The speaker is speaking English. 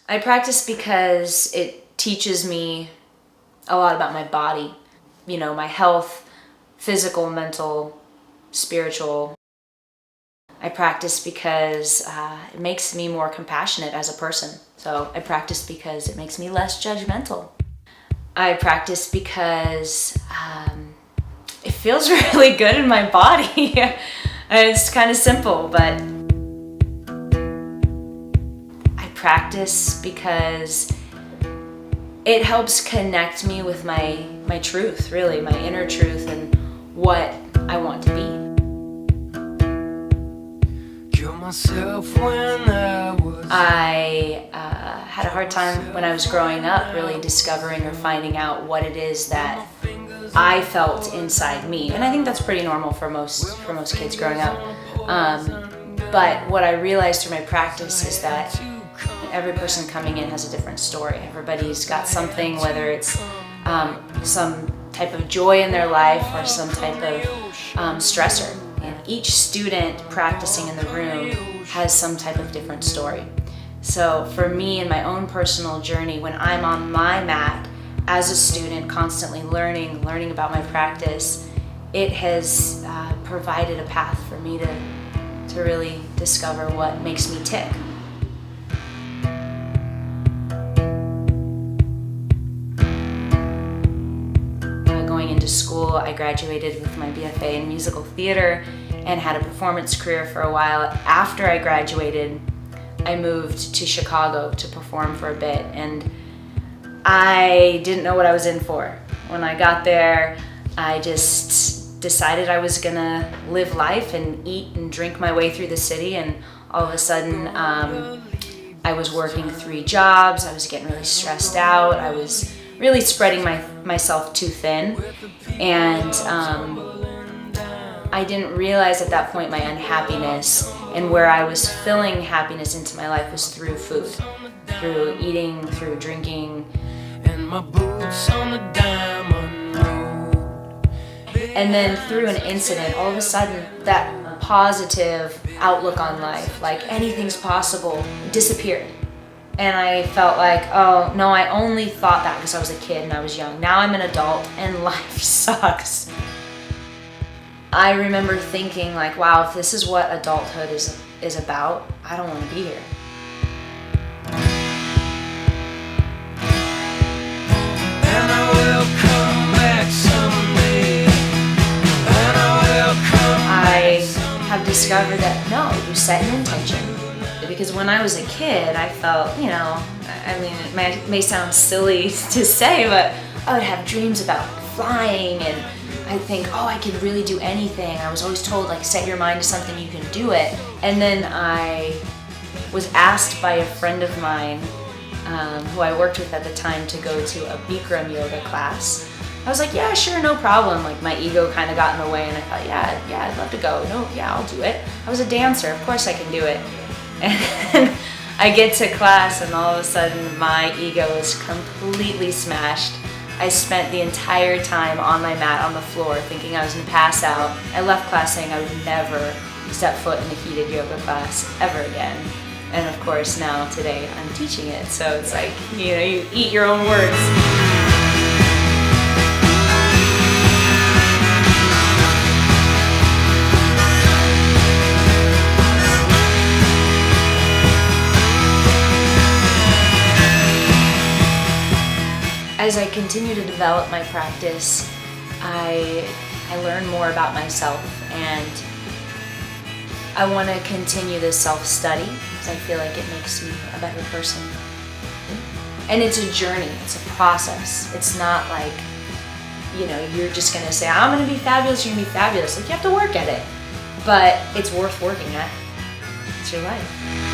I practice because it teaches me a lot about my body, my health, physical, mental, spiritual. I practice because it makes me more compassionate as a person. So I practice because it makes me less judgmental. I practice because it feels really good in my body. It's kind of simple, but I practice because it helps connect me with my truth, really, my inner truth and what I want to be. I had a hard time when I was growing up really discovering or finding out what it is that I felt inside me, and I think that's pretty normal for most kids growing up. But what I realized through my practice is that every person coming in has a different story. Everybody's got something, whether it's some type of joy in their life or some type of stressor. And each student practicing in the room has some type of different story. So for me, in my own personal journey, when I'm on my mat as a student, constantly learning about my practice, it has provided a path for me to really discover what makes me tick. Going into school, I graduated with my BFA in musical theater and had a performance career for a while. After I graduated, I moved to Chicago to perform for a bit, and I didn't know what I was in for. When I got there, I just decided I was gonna live life and eat and drink my way through the city, and all of a sudden I was working 3 jobs, I was getting really stressed out, I was really spreading myself too thin, and I didn't realize at that point my unhappiness and where I was filling happiness into my life was through food, through eating, through drinking. And my boots on the diamond road. And then through an incident, all of a sudden that positive outlook on life, like anything's possible, disappeared. And I felt like, oh no, I only thought that because I was a kid and I was young. Now I'm an adult and life sucks. I remember thinking like, wow, if this is what adulthood is about, I don't want to be here. And I will come back someday. And I have discovered that no, you set an intention. Because when I was a kid, I felt, I mean, it may sound silly to say, but I would have dreams about flying, and I'd think, oh, I could really do anything. I was always told, like, set your mind to something, you can do it. And then I was asked by a friend of mine, who I worked with at the time, to go to a Bikram yoga class. I was like, yeah, sure, no problem. Like, my ego kind of got in the way, and I thought, yeah, I'd love to go. No, yeah, I'll do it. I was a dancer, of course I can do it. And I get to class and all of a sudden my ego is completely smashed. I spent the entire time on my mat on the floor thinking I was gonna pass out. I left class saying I would never step foot in a heated yoga class ever again. And of course now today I'm teaching it. So it's like, you eat your own words. As I continue to develop my practice, I learn more about myself, and I want to continue this self-study because I feel like it makes me a better person. And it's a journey, it's a process. It's not like, you're just going to say, I'm going to be fabulous, you're going to be fabulous. Like, you have to work at it, but it's worth working at. It's your life.